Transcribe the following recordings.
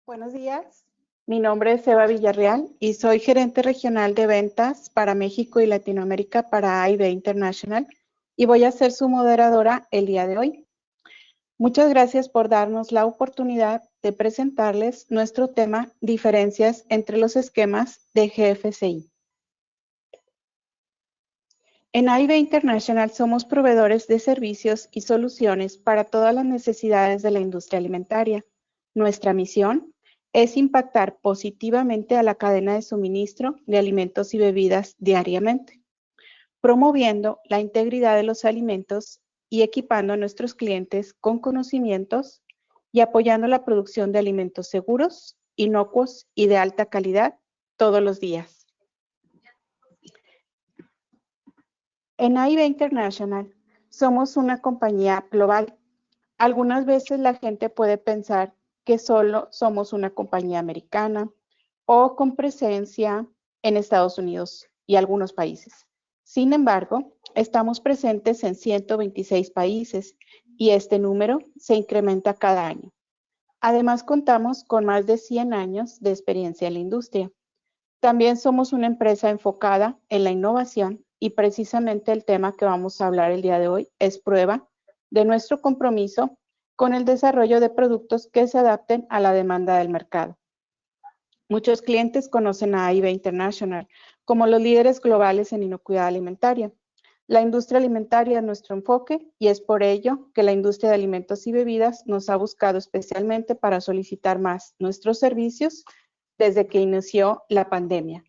Buenos días, mi nombre es Eva Villarreal y soy gerente regional de ventas para México y Latinoamérica para AIB International y voy a ser su moderadora el día de hoy. Muchas gracias por darnos la oportunidad de presentarles nuestro tema Diferencias entre los esquemas de GFCI. En AIB International somos proveedores de servicios y soluciones para todas las necesidades de la industria alimentaria. Nuestra misión es impactar positivamente a la cadena de suministro de alimentos y bebidas diariamente, promoviendo la integridad de los alimentos y equipando a nuestros clientes con conocimientos y apoyando la producción de alimentos seguros, inocuos y de alta calidad todos los días. En AIB International somos una compañía global. Algunas veces la gente puede pensar que solo somos una compañía americana o con presencia en Estados Unidos y algunos países. Sin embargo, estamos presentes en 126 países y este número se incrementa cada año. Además, contamos con más de 100 años de experiencia en la industria. También somos una empresa enfocada en la innovación y precisamente el tema que vamos a hablar el día de hoy es prueba de nuestro compromiso con el desarrollo de productos que se adapten a la demanda del mercado. Muchos clientes conocen a AIB International como los líderes globales en inocuidad alimentaria. La industria alimentaria es nuestro enfoque y es por ello que la industria de alimentos y bebidas nos ha buscado especialmente para solicitar más nuestros servicios desde que inició la pandemia.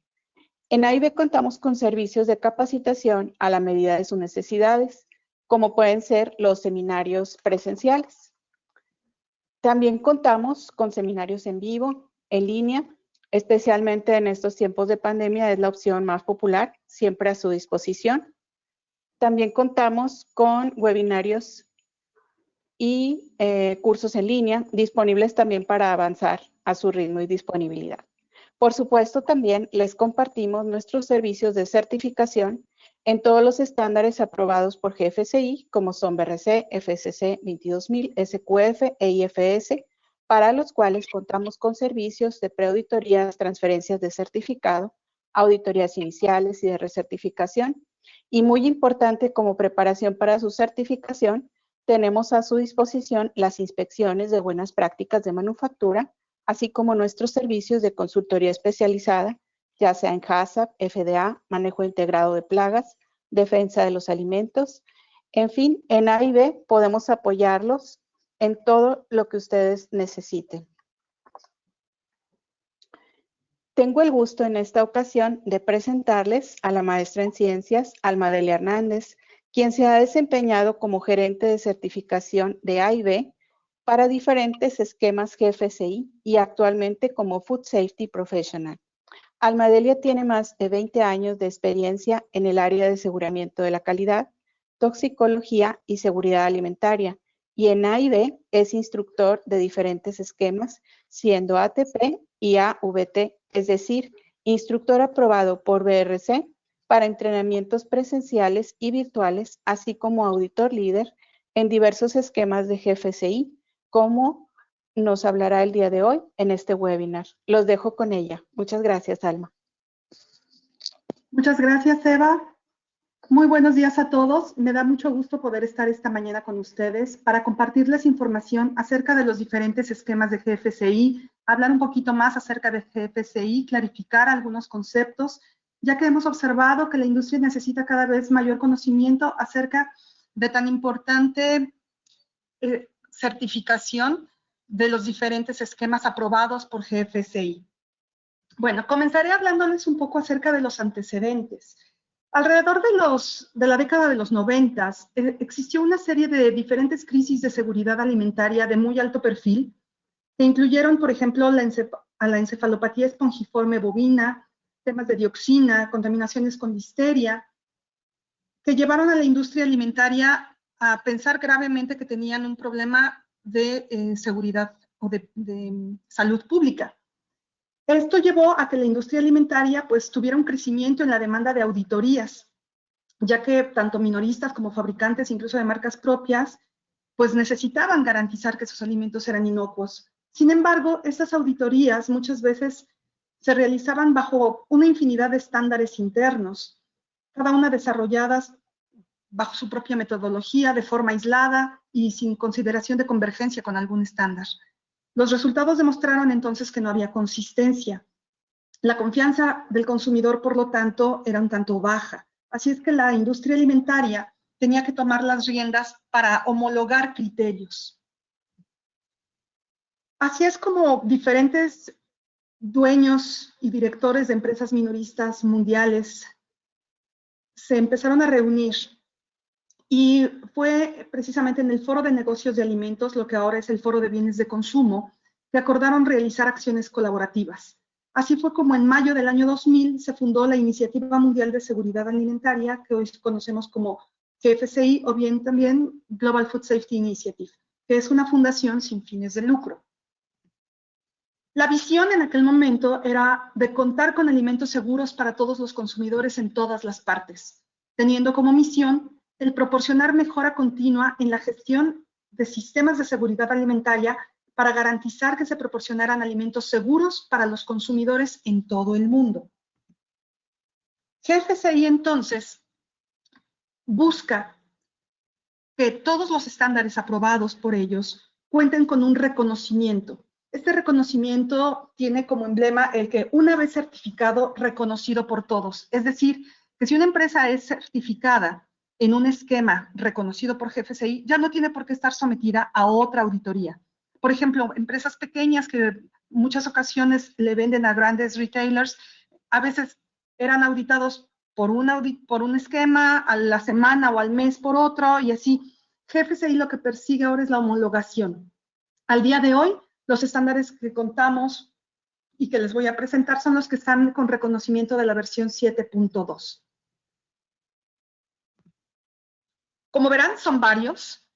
En AIB contamos con servicios de capacitación a la medida de sus necesidades, como pueden ser los seminarios presenciales. También contamos con seminarios en vivo, en línea, especialmente en estos tiempos de pandemia es la opción más popular, siempre a su disposición. También contamos con webinarios y cursos en línea disponibles también para avanzar a su ritmo y disponibilidad. Por supuesto, también les compartimos nuestros servicios de certificación en todos los estándares aprobados por GFCI, como son BRC, FSC 22000, SQF e IFS, para los cuales contamos con servicios de preauditorías, transferencias de certificado, auditorías iniciales y de recertificación. Y muy importante, como preparación para su certificación, tenemos a su disposición las inspecciones de buenas prácticas de manufactura, así como nuestros servicios de consultoría especializada, ya sea en HACCP, FDA, manejo integrado de plagas, defensa de los alimentos. En fin, en AIB podemos apoyarlos en todo lo que ustedes necesiten. Tengo el gusto en esta ocasión de presentarles a la maestra en ciencias, Alma Delia Hernández, quien se ha desempeñado como gerente de certificación de AIB para diferentes esquemas GFCI y actualmente como Food Safety Professional. Alma Delia tiene más de 20 años de experiencia en el área de aseguramiento de la calidad, toxicología y seguridad alimentaria, y en AIB es instructor de diferentes esquemas, siendo ATP y AVT, es decir, instructor aprobado por BRC para entrenamientos presenciales y virtuales, así como auditor líder en diversos esquemas de GFCI, como nos hablará el día de hoy en este webinar. Los dejo con ella. Muchas gracias, Alma. Muchas gracias, Eva. Muy buenos días a todos. Me da mucho gusto poder estar esta mañana con ustedes para compartirles información acerca de los diferentes esquemas de GFCI, hablar un poquito más acerca de GFCI, clarificar algunos conceptos, ya que hemos observado que la industria necesita cada vez mayor conocimiento acerca de tan importante certificación de los diferentes esquemas aprobados por GFCI. Bueno, comenzaré hablándoles un poco acerca de los antecedentes. Alrededor de la década de los 90 existió una serie de diferentes crisis de seguridad alimentaria de muy alto perfil, que incluyeron, por ejemplo, la encefalopatía espongiforme bovina, temas de dioxina, contaminaciones con listeria, que llevaron a la industria alimentaria a pensar gravemente que tenían un problema de seguridad o de salud pública. Esto llevó a que la industria alimentaria pues tuviera un crecimiento en la demanda de auditorías, ya que tanto minoristas como fabricantes, incluso de marcas propias, pues necesitaban garantizar que sus alimentos eran inocuos. Sin embargo, estas auditorías muchas veces se realizaban bajo una infinidad de estándares internos, cada una desarrolladas bajo su propia metodología, de forma aislada y sin consideración de convergencia con algún estándar. Los resultados demostraron entonces que no había consistencia. La confianza del consumidor, por lo tanto, era un tanto baja. Así es que la industria alimentaria tenía que tomar las riendas para homologar criterios. Así es como diferentes dueños y directores de empresas minoristas mundiales se empezaron a reunir, y fue precisamente en el Foro de Negocios de Alimentos, lo que ahora es el Foro de Bienes de Consumo, que acordaron realizar acciones colaborativas. Así fue como en mayo del año 2000 se fundó la Iniciativa Mundial de Seguridad Alimentaria, que hoy conocemos como GFCI, o bien también Global Food Safety Initiative, que es una fundación sin fines de lucro. La visión en aquel momento era de contar con alimentos seguros para todos los consumidores en todas las partes, teniendo como misión el proporcionar mejora continua en la gestión de sistemas de seguridad alimentaria para garantizar que se proporcionaran alimentos seguros para los consumidores en todo el mundo. GFCI entonces busca que todos los estándares aprobados por ellos cuenten con un reconocimiento. Este reconocimiento tiene como emblema el que una vez certificado, reconocido por todos. Es decir, que si una empresa es certificada en un esquema reconocido por GFCI, ya no tiene por qué estar sometida a otra auditoría. Por ejemplo, empresas pequeñas que en muchas ocasiones le venden a grandes retailers, a veces eran auditados por un esquema, a la semana o al mes por otro, y así. GFCI lo que persigue ahora es la homologación. Al día de hoy, los estándares que contamos y que les voy a presentar son los que están con reconocimiento de la versión 7.2. Como verán, son varios.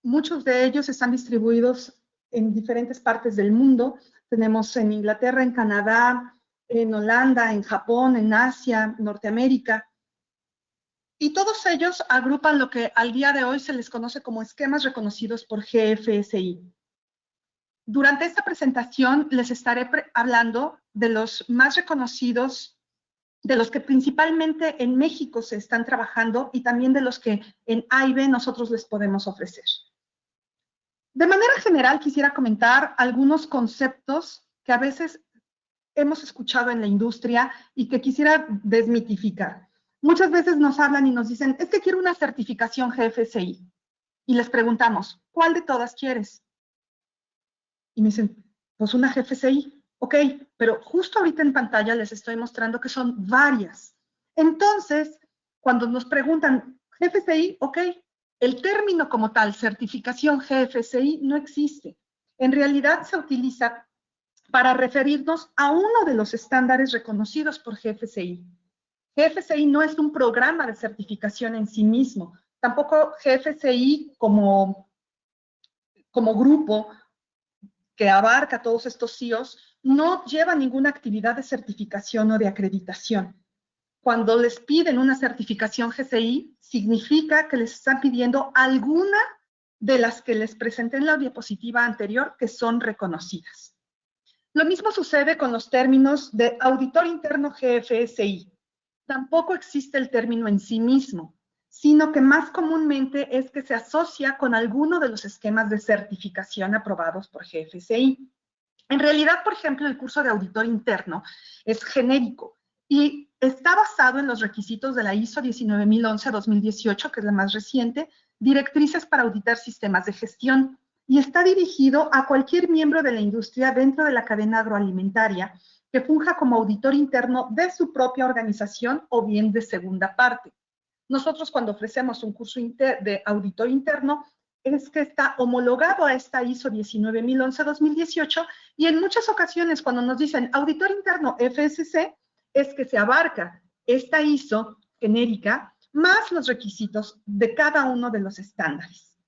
Muchos de ellos están distribuidos en diferentes partes del mundo. Tenemos en Inglaterra, en Canadá, en Holanda, en Japón, en Asia, Norteamérica. Y todos ellos agrupan lo que al día de hoy se les conoce como esquemas reconocidos por GFSI. Durante esta presentación les estaré hablando de los más reconocidos, de los que principalmente en México se están trabajando y también de los que en AIBE nosotros les podemos ofrecer. De manera general quisiera comentar algunos conceptos que a veces hemos escuchado en la industria y que quisiera desmitificar. Muchas veces nos hablan y nos dicen, es que quiero una certificación GFCI. Y les preguntamos, ¿cuál de todas quieres? Y me dicen, pues una GFCI. Ok, pero justo ahorita en pantalla les estoy mostrando que son varias. Entonces, cuando nos preguntan GFCI, ok, el término como tal, certificación GFCI, no existe. En realidad se utiliza para referirnos a uno de los estándares reconocidos por GFCI. GFCI no es un programa de certificación en sí mismo. Tampoco GFCI como grupo que abarca todos estos CIOs, no lleva ninguna actividad de certificación o de acreditación. Cuando les piden una certificación GCI, significa que les están pidiendo alguna de las que les presenté en la diapositiva anterior que son reconocidas. Lo mismo sucede con los términos de auditor interno GFSI. Tampoco existe el término en sí mismo, sino que más comúnmente es que se asocia con alguno de los esquemas de certificación aprobados por GFSI. En realidad, por ejemplo, el curso de auditor interno es genérico y está basado en los requisitos de la ISO 19011-2018, que es la más reciente, directrices para auditar sistemas de gestión, y está dirigido a cualquier miembro de la industria dentro de la cadena agroalimentaria que funja como auditor interno de su propia organización o bien de segunda parte. Nosotros cuando ofrecemos un curso de auditor interno es que está homologado a esta ISO 19011-2018 y en muchas ocasiones cuando nos dicen auditor interno FSC es que se abarca esta ISO genérica más los requisitos de cada uno de los estándares.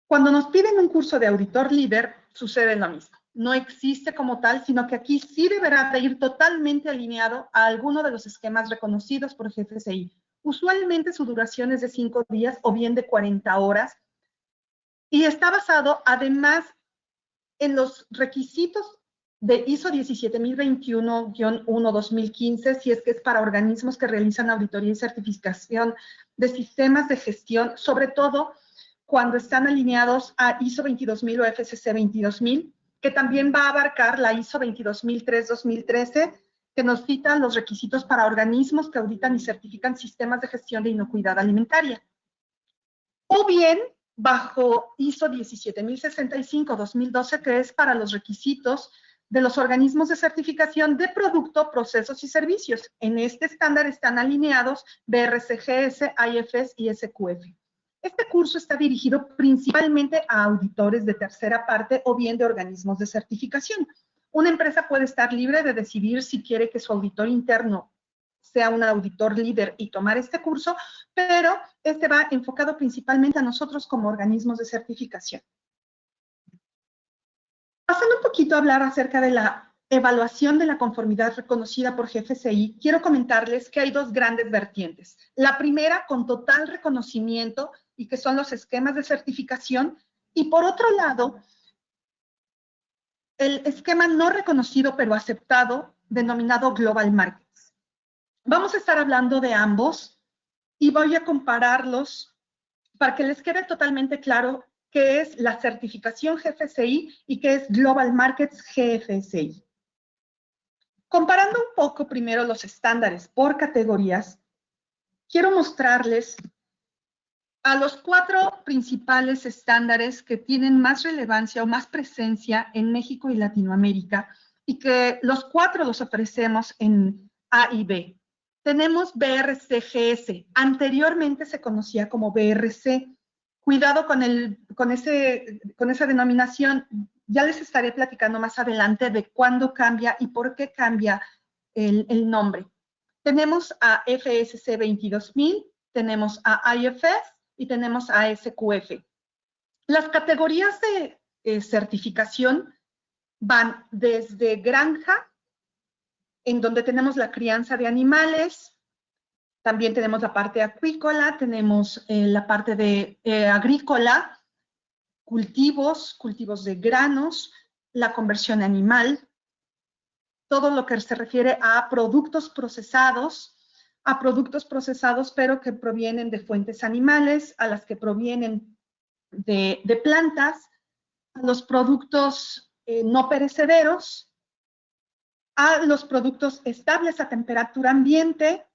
Cuando nos piden un curso de auditor líder, sucede lo mismo. No existe como tal, sino que aquí sí deberá de ir totalmente alineado a alguno de los esquemas reconocidos por GFSI. Usualmente su duración es de 5 días o bien de 40 horas y está basado además en los requisitos de ISO 17021-1-2015, si es que es para organismos que realizan auditoría y certificación de sistemas de gestión, sobre todo cuando están alineados a ISO 22000 o FCC 22000, que también va a abarcar la ISO 22003-2013, que nos cita los requisitos para organismos que auditan y certifican sistemas de gestión de inocuidad alimentaria. O bien, bajo ISO 17065-2012, que es para los requisitos de los organismos de certificación de producto, procesos y servicios. En este estándar están alineados BRCGS, IFS y SQF. Este curso está dirigido principalmente a auditores de tercera parte o bien de organismos de certificación. Una empresa puede estar libre de decidir si quiere que su auditor interno sea un auditor líder y tomar este curso, pero este va enfocado principalmente a nosotros como organismos de certificación. Pasando un poquito a hablar acerca de la evaluación de la conformidad reconocida por GFCI, quiero comentarles que hay dos grandes vertientes. La primera, con total reconocimiento, y que son los esquemas de certificación, y por otro lado, el esquema no reconocido pero aceptado, denominado Global Markets. Vamos a estar hablando de ambos y voy a compararlos para que les quede totalmente claro qué es la certificación GFCI y qué es Global Markets GFCI. Comparando un poco primero los estándares por categorías, quiero mostrarles a los 4 principales estándares que tienen más relevancia o más presencia en México y Latinoamérica, y que los 4 los ofrecemos en A y B. Tenemos BRCGS, anteriormente se conocía como BRC. Cuidado con esa denominación, ya les estaré platicando más adelante de cuándo cambia y por qué cambia el nombre. Tenemos a FSC 22000, tenemos a IFS y tenemos a SQF. Las categorías de certificación van desde granja, en donde tenemos la crianza de animales, también tenemos la parte acuícola, tenemos la parte de agrícola, cultivos de granos, la conversión animal, todo lo que se refiere a productos procesados pero que provienen de fuentes animales, a las que provienen de plantas, a los productos no perecederos, a los productos estables a temperatura ambiente,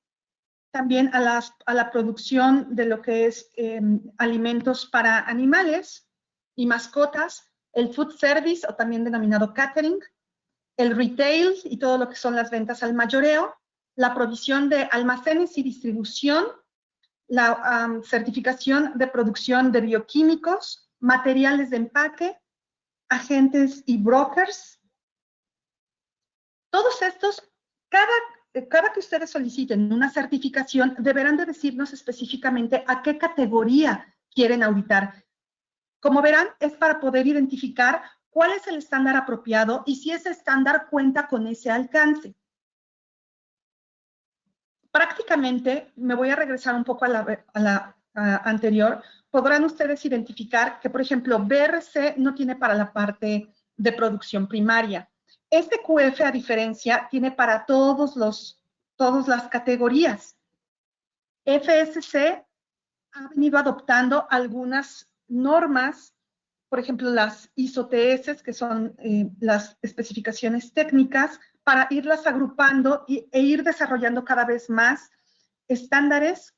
también a la producción de lo que es alimentos para animales y mascotas, el food service o también denominado catering, el retail y todo lo que son las ventas al mayoreo, la provisión de almacenes y distribución, la certificación de producción de bioquímicos, materiales de empaque, agentes y brokers. Todos estos, cada que ustedes soliciten una certificación, deberán de decirnos específicamente a qué categoría quieren auditar. Como verán, es para poder identificar cuál es el estándar apropiado y si ese estándar cuenta con ese alcance. Prácticamente, me voy a regresar un poco a la anterior, podrán ustedes identificar que, por ejemplo, BRC no tiene para la parte de producción primaria. SQF, a diferencia, tiene para todas las categorías. FSC ha venido adoptando algunas normas, por ejemplo, las ISO-TS, que son las especificaciones técnicas, para irlas agrupando e ir desarrollando cada vez más estándares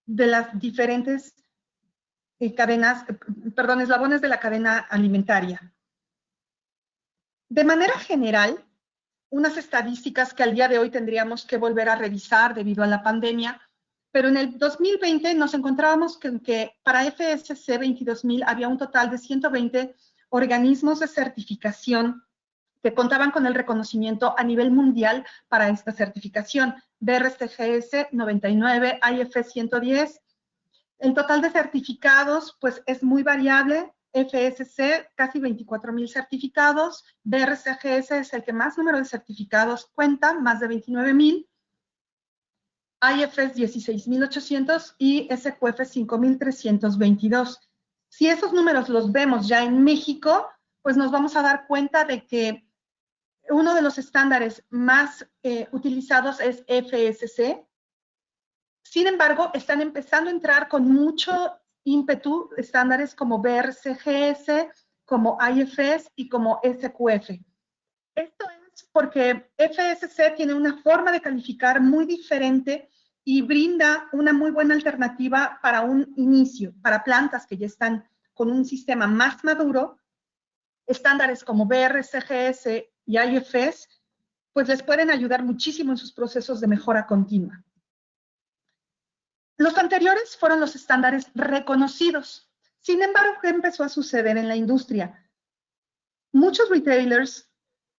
de las diferentes eslabones de la cadena alimentaria. De manera general, unas estadísticas que al día de hoy tendríamos que volver a revisar debido a la pandemia, pero en el 2020 nos encontrábamos que para FSC 22000 había un total de 120 organismos de certificación que contaban con el reconocimiento a nivel mundial para esta certificación. BRCGS 99, IFS 110. El total de certificados pues es muy variable. FSC, casi 24,000 certificados. BRCGS es el que más número de certificados cuenta, más de 29,000. IFS 16,800 y SQF 5,322. Si esos números los vemos ya en México, pues nos vamos a dar cuenta de que uno de los estándares más utilizados es FSC. Sin embargo, están empezando a entrar con mucho ímpetu estándares como BRCGS, como IFS y como SQF. Esto es porque FSC tiene una forma de calificar muy diferente y brinda una muy buena alternativa para un inicio, para plantas que ya están con un sistema más maduro. Estándares como BRCGS y IFS, pues les pueden ayudar muchísimo en sus procesos de mejora continua. Los anteriores fueron los estándares reconocidos. Sin embargo, ¿qué empezó a suceder en la industria? Muchos retailers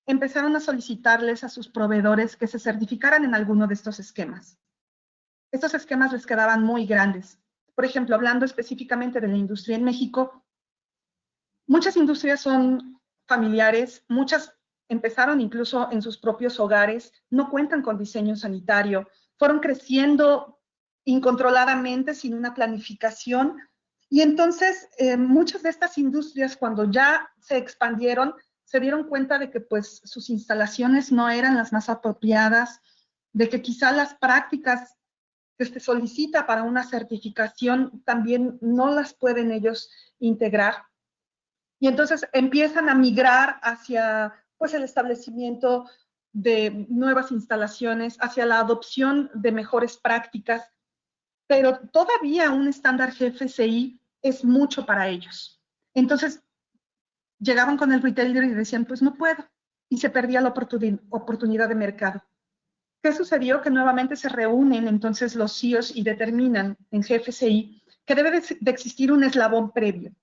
empezaron a solicitarles a sus proveedores que se certificaran en alguno de estos esquemas. Estos esquemas les quedaban muy grandes. Por ejemplo, hablando específicamente de la industria en México, muchas industrias son familiares, muchas empezaron incluso en sus propios hogares, no cuentan con diseño sanitario, fueron creciendo incontroladamente sin una planificación. Y entonces muchas de estas industrias, cuando ya se expandieron, se dieron cuenta de que pues sus instalaciones no eran las más apropiadas, de que quizá las prácticas que se solicita para una certificación también no las pueden ellos integrar. Y entonces empiezan a migrar hacia pues, el establecimiento de nuevas instalaciones, hacia la adopción de mejores prácticas, pero todavía un estándar GFCI es mucho para ellos. Entonces, llegaban con el retailer y decían, pues no puedo, y se perdía la oportunidad de mercado. ¿Qué sucedió? Que nuevamente se reúnen entonces los CEOs y determinan en GFCI que debe de existir un eslabón previo.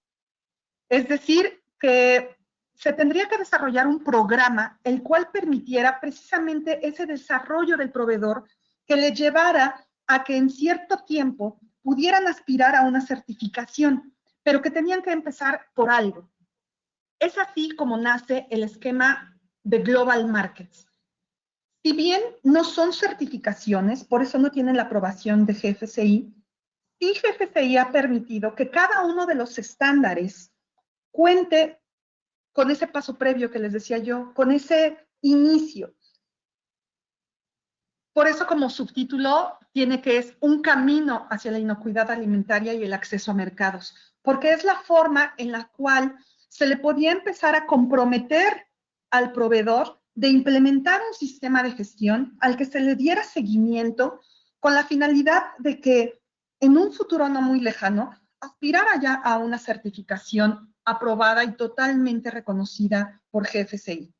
Es decir, que se tendría que desarrollar un programa el cual permitiera precisamente ese desarrollo del proveedor que le llevara a que en cierto tiempo pudieran aspirar a una certificación, pero que tenían que empezar por algo. Es así como nace el esquema de Global Markets. Si bien no son certificaciones, por eso no tienen la aprobación de GFCI, sí GFCI ha permitido que cada uno de los estándares cuente con ese paso previo que les decía yo, con ese inicio. Por eso como subtítulo tiene que es un camino hacia la inocuidad alimentaria y el acceso a mercados, porque es la forma en la cual se le podía empezar a comprometer al proveedor de implementar un sistema de gestión al que se le diera seguimiento con la finalidad de que en un futuro no muy lejano aspirara ya a una certificación aprobada y totalmente reconocida por GFCI.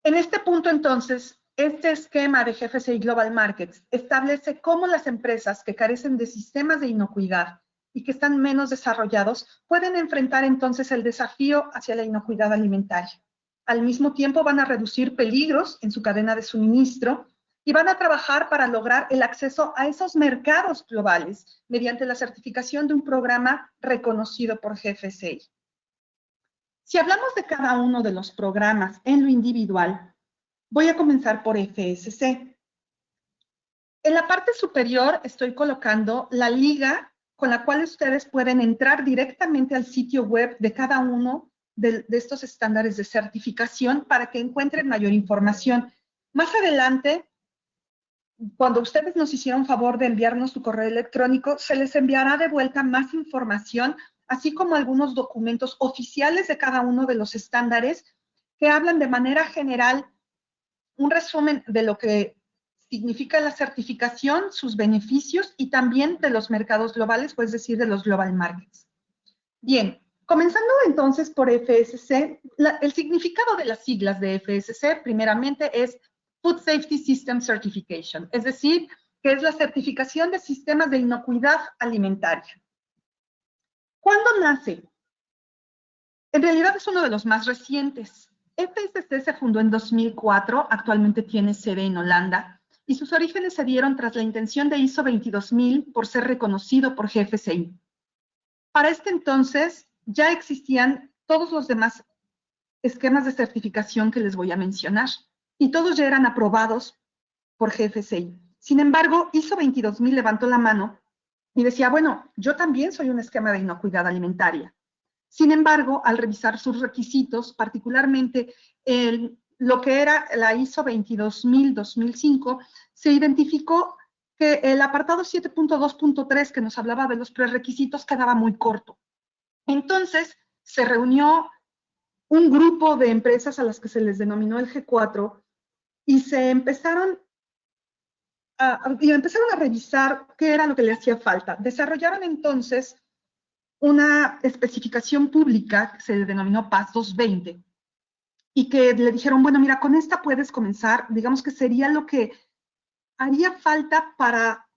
En este punto, entonces, este esquema de GFCI Global Markets establece cómo las empresas que carecen de sistemas de inocuidad y que están menos desarrollados pueden enfrentar entonces el desafío hacia la inocuidad alimentaria. Al mismo tiempo van a reducir peligros en su cadena de suministro y van a trabajar para lograr el acceso a esos mercados globales mediante la certificación de un programa reconocido por GFCI. Si hablamos de cada uno de los programas en lo individual, voy a comenzar por FSC. En la parte superior estoy colocando la liga con la cual ustedes pueden entrar directamente al sitio web de cada uno de estos estándares de certificación para que encuentren mayor información. Más adelante, cuando ustedes nos hicieron favor de enviarnos su correo electrónico, se les enviará de vuelta más información, así como algunos documentos oficiales de cada uno de los estándares que hablan de manera general un resumen de lo que significa la certificación, sus beneficios y también de los mercados globales, pues decir, de los global markets. Bien, comenzando entonces por FSC, el significado de las siglas de FSC primeramente es Food Safety System Certification, es decir, que es la certificación de sistemas de inocuidad alimentaria. ¿Cuándo nace? En realidad es uno de los más recientes. FSC se fundó en 2004, actualmente tiene sede en Holanda, y sus orígenes se dieron tras la intención de ISO 22000 por ser reconocido por GFCI. Para este entonces ya existían todos los demás esquemas de certificación que les voy a mencionar, y todos ya eran aprobados por GFCI. Sin embargo, ISO 22000 levantó la mano y decía, bueno, yo también soy un esquema de inocuidad alimentaria. Sin embargo, al revisar sus requisitos, particularmente lo que era la ISO 22000-2005, se identificó que el apartado 7.2.3, que nos hablaba de los prerequisitos, quedaba muy corto. Entonces, se reunió un grupo de empresas a las que se les denominó el G4 y se empezaron a revisar qué era lo que le hacía falta. Desarrollaron entonces una especificación pública que se denominó PAS 220 y que le dijeron, bueno, mira, con esta puedes comenzar, digamos que sería lo que haría falta para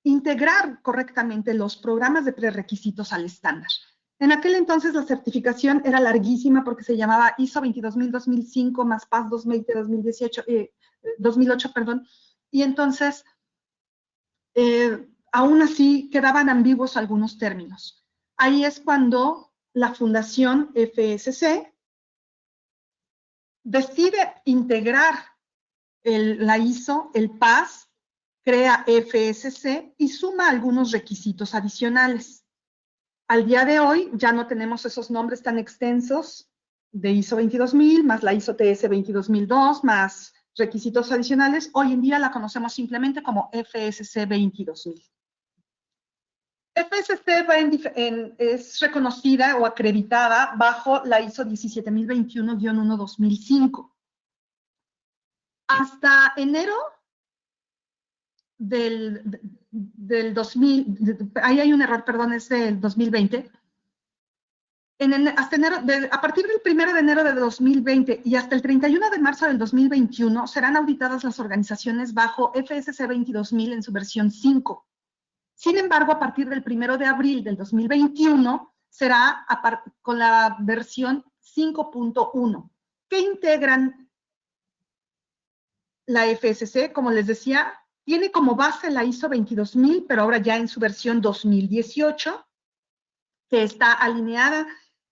integrar correctamente los programas de prerequisitos al estándar. En aquel entonces la certificación era larguísima porque se llamaba ISO 22000-2005 más PAS 2008, perdón, y entonces aún así quedaban ambiguos algunos términos. Ahí es cuando la Fundación FSC decide integrar la ISO, el PAS, crea FSC y suma algunos requisitos adicionales. Al día de hoy ya no tenemos esos nombres tan extensos de ISO 22000, más la ISO TS 22002, más requisitos adicionales. Hoy en día la conocemos simplemente como FSC 22000. FSC es reconocida o acreditada bajo la ISO 17021-1-2005. Hasta enero del 2000, ahí hay un error, perdón, es del 2020. A partir del 1 de enero de 2020 y hasta el 31 de marzo del 2021 serán auditadas las organizaciones bajo FSC 22000 en su versión 5. Sin embargo, a partir del 1 de abril del 2021 será con la versión 5.1, que integran la FSC, como les decía, tiene como base la ISO 22000, pero ahora ya en su versión 2018, que está alineada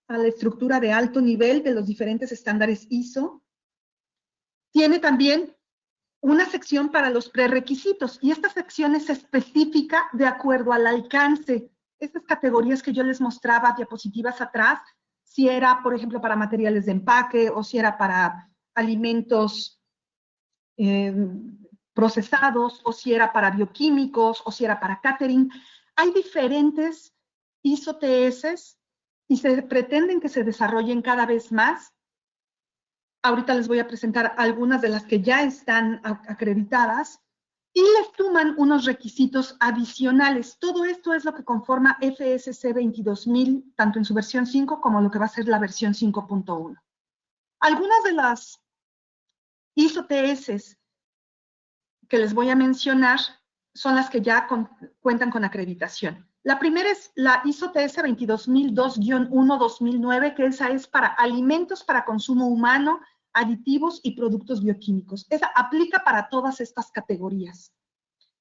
a la estructura de alto nivel de los diferentes estándares ISO. Tiene también una sección para los prerequisitos, y esta sección es específica de acuerdo al alcance. Estas categorías que yo les mostraba, diapositivas atrás, si era, por ejemplo, para materiales de empaque, o si era para alimentos procesados, o si era para bioquímicos, o si era para catering. Hay diferentes ISO TS y se pretenden que se desarrollen cada vez más. Ahorita les voy a presentar algunas de las que ya están acreditadas y les suman unos requisitos adicionales. Todo esto es lo que conforma FSC 22000, tanto en su versión 5 como lo que va a ser la versión 5.1. Algunas de las ISO TS que les voy a mencionar son las que ya cuentan con acreditación. La primera es la ISO TS 22002-1-2009, que esa es para alimentos para consumo humano, aditivos y productos bioquímicos. Esa aplica para todas estas categorías.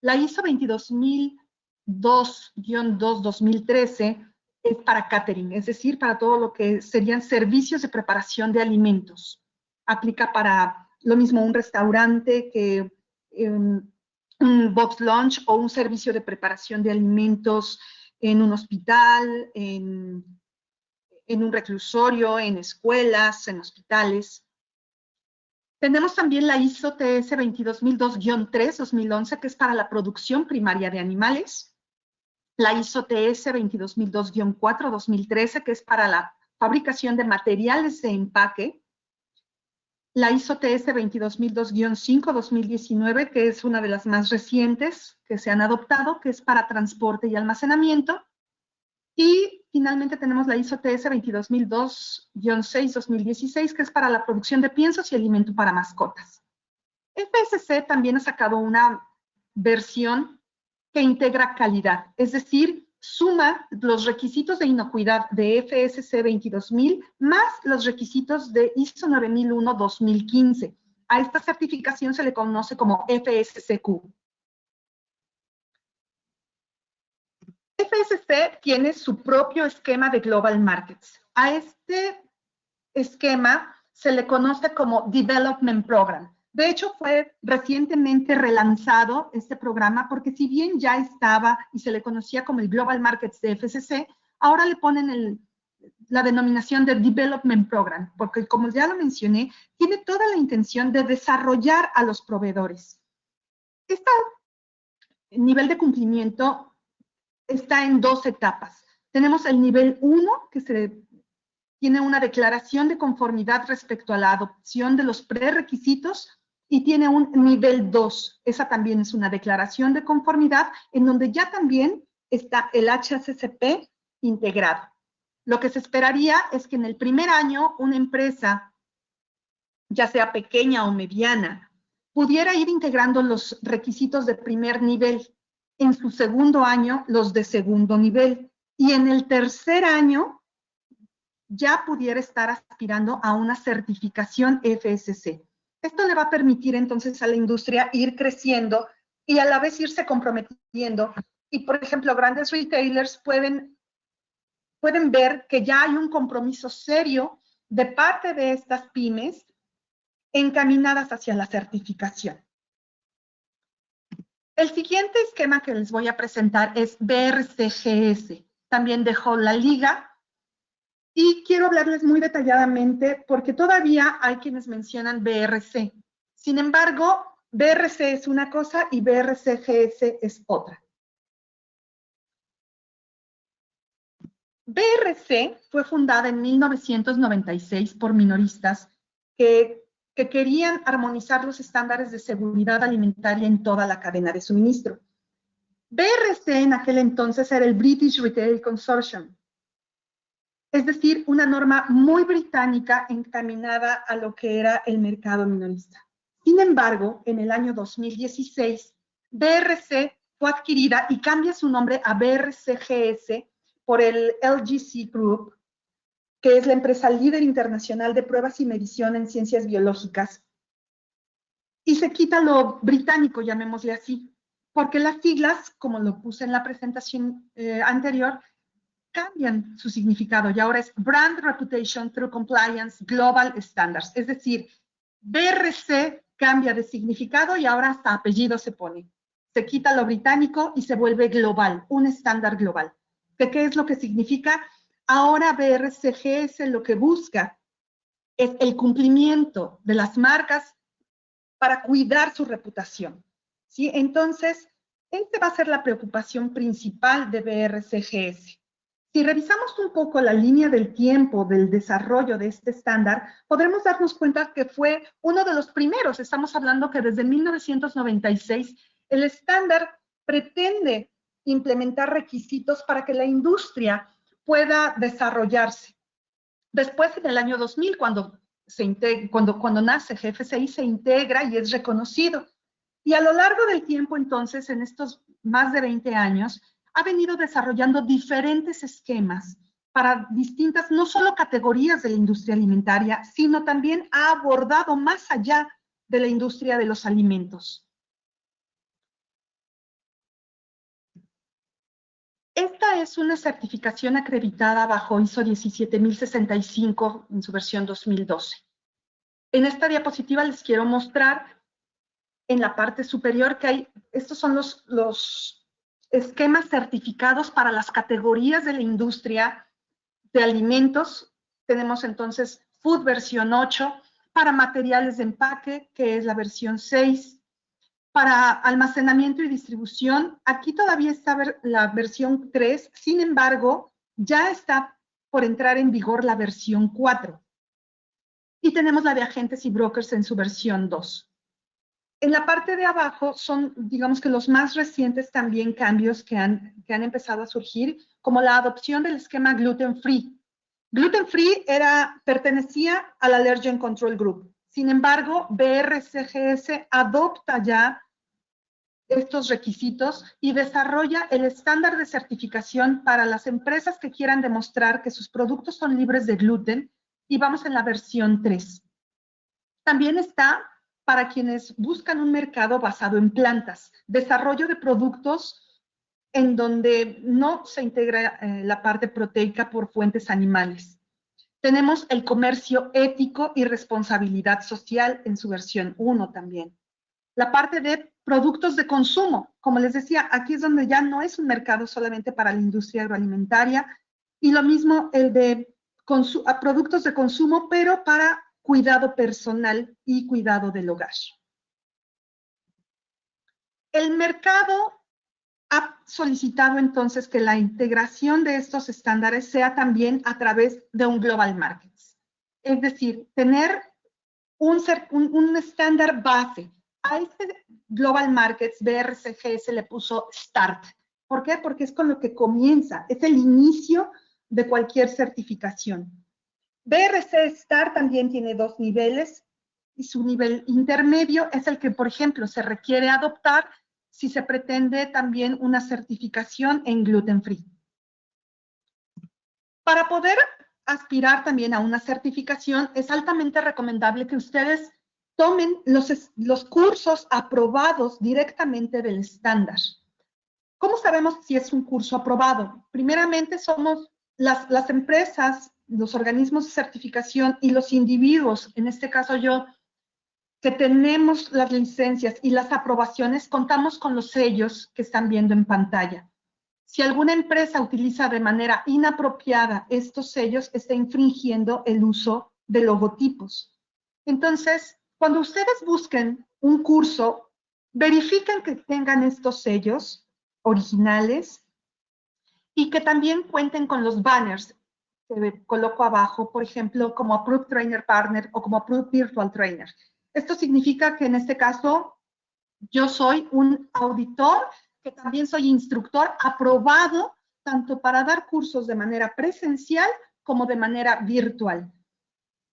La ISO 22002-2013 es para catering, es decir, para todo lo que serían servicios de preparación de alimentos. Aplica para lo mismo un restaurante que un box lunch o un servicio de preparación de alimentos en un hospital, en un reclusorio, en escuelas, en hospitales. Tenemos también la ISO TS 22002-3-2011, que es para la producción primaria de animales. La ISO TS 22002-4-2013, que es para la fabricación de materiales de empaque. La ISO TS 22002-5-2019, que es una de las más recientes que se han adoptado, que es para transporte y almacenamiento. Y finalmente tenemos la ISO TS 22002-6-2016, que es para la producción de piensos y alimento para mascotas. FSC también ha sacado una versión que integra calidad, es decir, suma los requisitos de inocuidad de FSC 22000 más los requisitos de ISO 9001-2015. A esta certificación se le conoce como FSCQ. FSC tiene su propio esquema de Global Markets. A este esquema se le conoce como Development Program. De hecho, fue recientemente relanzado este programa porque si bien ya estaba y se le conocía como el Global Markets de FSC, ahora le ponen la denominación de Development Program, porque como ya lo mencioné, tiene toda la intención de desarrollar a los proveedores. Este nivel de cumplimiento está en dos etapas. Tenemos el nivel 1, que tiene una declaración de conformidad respecto a la adopción de los prerequisitos, y tiene un nivel 2. Esa también es una declaración de conformidad en donde ya también está el HACCP integrado. Lo que se esperaría es que en el primer año una empresa, ya sea pequeña o mediana, pudiera ir integrando los requisitos de primer nivel, en su segundo año los de segundo nivel, y en el tercer año ya pudiera estar aspirando a una certificación FSC. Esto le va a permitir entonces a la industria ir creciendo y a la vez irse comprometiendo. Y, por ejemplo, grandes retailers pueden ver que ya hay un compromiso serio de parte de estas pymes encaminadas hacia la certificación. El siguiente esquema que les voy a presentar es BRCGS. También dejó la liga. Y quiero hablarles muy detalladamente porque todavía hay quienes mencionan BRC. Sin embargo, BRC es una cosa y BRCGS es otra. BRC fue fundada en 1996 por minoristas que querían armonizar los estándares de seguridad alimentaria en toda la cadena de suministro. BRC en aquel entonces era el British Retail Consortium, es decir, una norma muy británica encaminada a lo que era el mercado minorista. Sin embargo, en el año 2016, BRC fue adquirida y cambia su nombre a BRCGS por el LGC Group, que es la empresa líder internacional de pruebas y medición en ciencias biológicas. Y se quita lo británico, llamémosle así, porque las siglas, como lo puse en la presentación anterior, cambian su significado y ahora es Brand Reputation Through Compliance Global Standards. Es decir, BRC cambia de significado y ahora hasta apellido se pone. Se quita lo británico y se vuelve global, un estándar global. ¿Qué es lo que significa? Ahora BRCGS lo que busca es el cumplimiento de las marcas para cuidar su reputación, ¿sí? Entonces, esta va a ser la preocupación principal de BRCGS. Si revisamos un poco la línea del tiempo del desarrollo de este estándar, podremos darnos cuenta que fue uno de los primeros. Estamos hablando que desde 1996 el estándar pretende implementar requisitos para que la industria pueda desarrollarse. Después, en el año 2000, cuando nace GFCI, se integra y es reconocido. Y a lo largo del tiempo, entonces, en estos más de 20 años, ha venido desarrollando diferentes esquemas para distintas, no solo categorías de la industria alimentaria, sino también ha abordado más allá de la industria de los alimentos. Esta es una certificación acreditada bajo ISO 17065 en su versión 2012. En esta diapositiva les quiero mostrar en la parte superior que hay, estos son los esquemas certificados para las categorías de la industria de alimentos. Tenemos entonces Food versión 8, para materiales de empaque, que es la versión 6, para almacenamiento y distribución, aquí todavía está la versión 3, sin embargo, ya está por entrar en vigor la versión 4. Y tenemos la de agentes y brokers en su versión 2. En la parte de abajo son, digamos que los más recientes también cambios que han empezado a surgir, como la adopción del esquema gluten free. Gluten free pertenecía al Allergen Control Group. Sin embargo, BRCGS adopta ya estos requisitos y desarrolla el estándar de certificación para las empresas que quieran demostrar que sus productos son libres de gluten, y vamos en la versión 3. También está para quienes buscan un mercado basado en plantas, desarrollo de productos en donde no se integra la parte proteica por fuentes animales. Tenemos el comercio ético y responsabilidad social en su versión 1 también. La parte de productos de consumo, como les decía, aquí es donde ya no es un mercado solamente para la industria agroalimentaria, y lo mismo el de a productos de consumo, pero para cuidado personal y cuidado del hogar. El mercado ha solicitado entonces que la integración de estos estándares sea también a través de un Global Markets. Es decir, tener un estándar base. A este Global Markets, BRCGS le puso START. ¿Por qué? Porque es con lo que comienza, es el inicio de cualquier certificación. BRC START también tiene 2 niveles y su nivel intermedio es el que, por ejemplo, se requiere adoptar si se pretende también una certificación en gluten free. Para poder aspirar también a una certificación, es altamente recomendable que ustedes tomen los cursos aprobados directamente del estándar. ¿Cómo sabemos si es un curso aprobado? Primeramente, somos las empresas, los organismos de certificación y los individuos, en este caso yo, que tenemos las licencias y las aprobaciones, contamos con los sellos que están viendo en pantalla. Si alguna empresa utiliza de manera inapropiada estos sellos, está infringiendo el uso de logotipos. Entonces, cuando ustedes busquen un curso, verifiquen que tengan estos sellos originales y que también cuenten con los banners que coloco abajo, por ejemplo, como Approved Trainer Partner o como Approved Virtual Trainer. Esto significa que en este caso yo soy un auditor, que también soy instructor aprobado tanto para dar cursos de manera presencial como de manera virtual.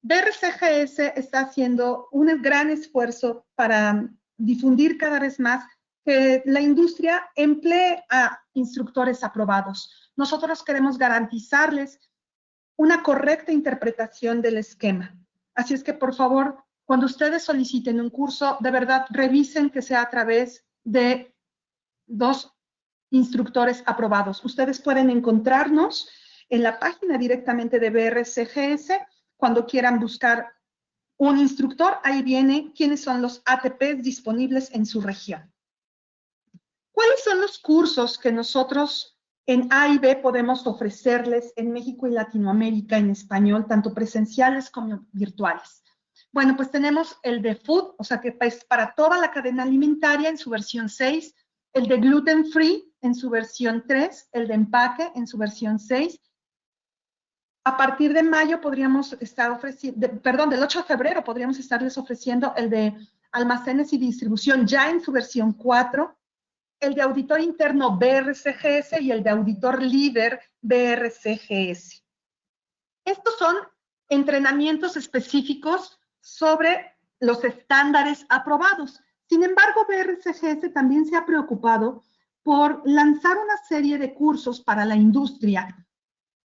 BRCGS está haciendo un gran esfuerzo para difundir cada vez más que la industria emplee a instructores aprobados. Nosotros queremos garantizarles una correcta interpretación del esquema. Así es que, por favor, cuando ustedes soliciten un curso, de verdad revisen que sea a través de 2 instructores aprobados. Ustedes pueden encontrarnos en la página directamente de BRCGS. Cuando quieran buscar un instructor, ahí viene quiénes son los ATPs disponibles en su región. ¿Cuáles son los cursos que nosotros en AIB podemos ofrecerles en México y Latinoamérica en español, tanto presenciales como virtuales? Bueno, pues tenemos el de Food, o sea que es para toda la cadena alimentaria en su versión 6, el de Gluten Free en su versión 3, el de Empaque en su versión 6. A partir de mayo podríamos estar ofreciendo, del 8 de febrero podríamos estarles ofreciendo el de Almacenes y Distribución ya en su versión 4, el de Auditor Interno BRCGS y el de Auditor Líder BRCGS. Estos son entrenamientos específicos sobre los estándares aprobados. Sin embargo, BRCGS también se ha preocupado por lanzar una serie de cursos para la industria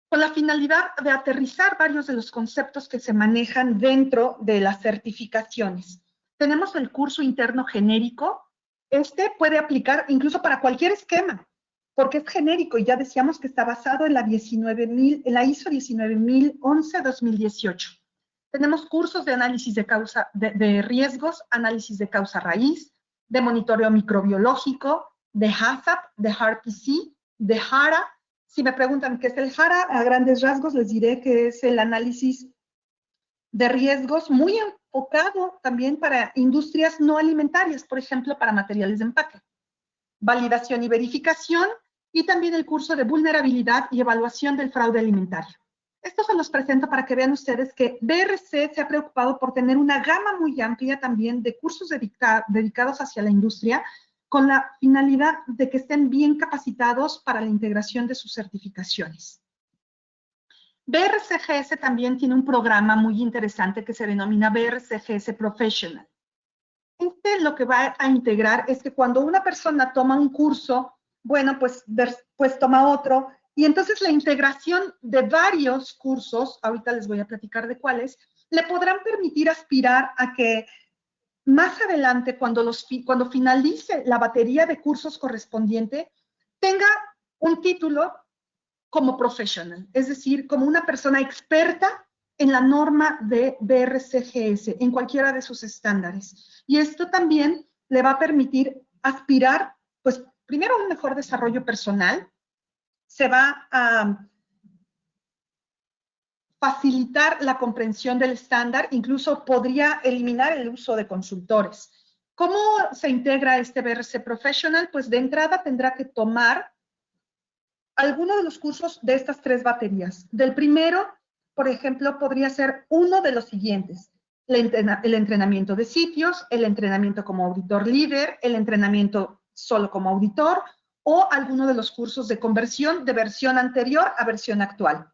con la finalidad de aterrizar varios de los conceptos que se manejan dentro de las certificaciones. Tenemos el curso interno genérico. Este puede aplicar incluso para cualquier esquema, porque es genérico y ya decíamos que está basado en la ISO 19011-2018. Tenemos cursos de análisis de riesgos, análisis de causa raíz, de monitoreo microbiológico, de HACCP, de HARPC, de HARA. Si me preguntan qué es el HARA, a grandes rasgos les diré que es el análisis de riesgos muy enfocado también para industrias no alimentarias, por ejemplo, para materiales de empaque. Validación y verificación, y también el curso de vulnerabilidad y evaluación del fraude alimentario. Estos se los presento para que vean ustedes que BRC se ha preocupado por tener una gama muy amplia también de cursos dedicados hacia la industria, con la finalidad de que estén bien capacitados para la integración de sus certificaciones. BRCGS también tiene un programa muy interesante que se denomina BRCGS Professional. Este lo que va a integrar es que cuando una persona toma un curso, bueno, pues toma otro, y entonces la integración de varios cursos, ahorita les voy a platicar de cuáles, le podrán permitir aspirar a que más adelante, cuando finalice la batería de cursos correspondiente, tenga un título como professional, es decir, como una persona experta en la norma de BRCGS, en cualquiera de sus estándares. Y esto también le va a permitir aspirar, pues, primero a un mejor desarrollo personal, se va a facilitar la comprensión del estándar, incluso podría eliminar el uso de consultores. ¿Cómo se integra este BRC Professional? Pues de entrada tendrá que tomar alguno de los cursos de estas 3 baterías. Del primero, por ejemplo, podría ser uno de los siguientes: el entrenamiento de sitios, el entrenamiento como auditor líder, el entrenamiento solo como auditor, o alguno de los cursos de conversión de versión anterior a versión actual.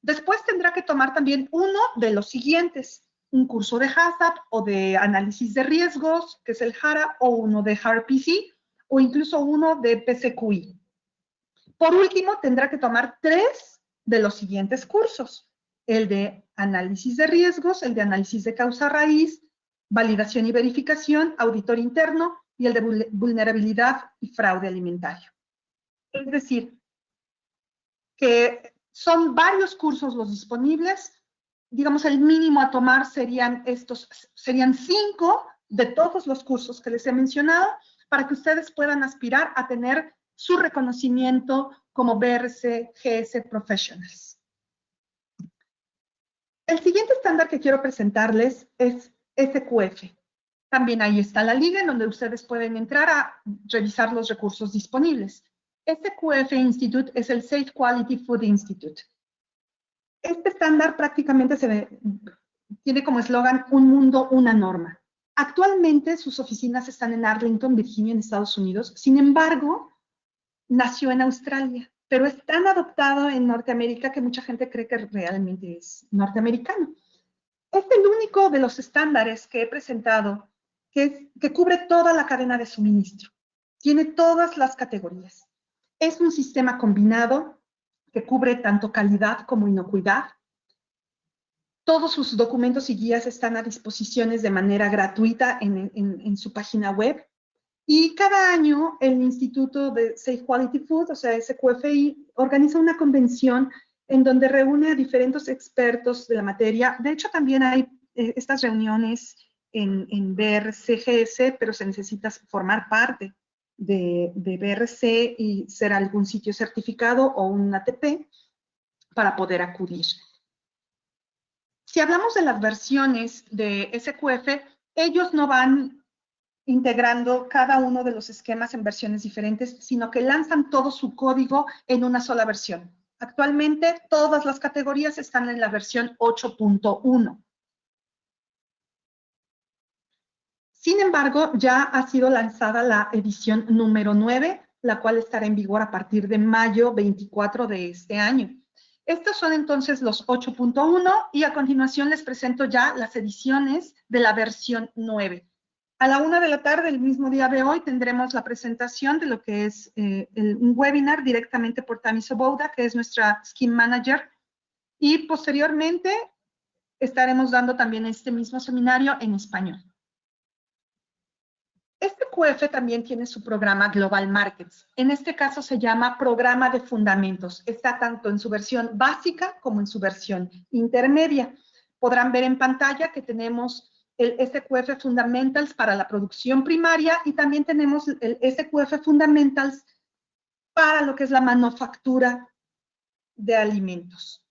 Después tendrá que tomar también uno de los siguientes: un curso de HACCP o de análisis de riesgos, que es el HARA, o uno de HARPC, o incluso uno de PCQI. Por último, tendrá que tomar 3 de los siguientes cursos: el de análisis de riesgos, el de análisis de causa raíz, validación y verificación, auditor interno, y el de vulnerabilidad y fraude alimentario. Es decir, que son varios cursos los disponibles. Digamos, el mínimo a tomar serían 5 de todos los cursos que les he mencionado, para que ustedes puedan aspirar a tener su reconocimiento como BRC GS Professionals. El siguiente estándar que quiero presentarles es SQF. También ahí está la liga en donde ustedes pueden entrar a revisar los recursos disponibles. SQF Institute es el Safe Quality Food Institute. Este estándar prácticamente tiene como eslogan: un mundo, una norma. Actualmente sus oficinas están en Arlington, Virginia, en Estados Unidos. Sin embargo, nació en Australia, pero es tan adoptado en Norteamérica que mucha gente cree que realmente es norteamericano. Es el único de los estándares que he presentado que cubre toda la cadena de suministro. Tiene todas las categorías. Es un sistema combinado que cubre tanto calidad como inocuidad. Todos sus documentos y guías están a disposición de manera gratuita en su página web. Y cada año el Instituto de Safe Quality Food, o sea, SQFI, organiza una convención en donde reúne a diferentes expertos de la materia. De hecho, también hay estas reuniones en BRCGS, pero se necesita formar parte de BRC y ser algún sitio certificado o un ATP para poder acudir. Si hablamos de las versiones de SQF, ellos no van integrando cada uno de los esquemas en versiones diferentes, sino que lanzan todo su código en una sola versión. Actualmente, todas las categorías están en la versión 8.1. Sin embargo, ya ha sido lanzada la edición número 9, la cual estará en vigor a partir de mayo 24 de este año. Estos son entonces los 8.1 y a continuación les presento ya las ediciones de la versión 9. A la 1 de la tarde, el mismo día de hoy, tendremos la presentación de lo que es un webinar directamente por Tami Sobouda, que es nuestra Scheme Manager, y posteriormente estaremos dando también este mismo seminario en español. Este QF también tiene su programa Global Markets. En este caso se llama Programa de Fundamentos. Está tanto en su versión básica como en su versión intermedia. Podrán ver en pantalla que tenemos el SQF Fundamentals para la producción primaria y también tenemos el SQF Fundamentals para lo que es la manufactura de alimentos.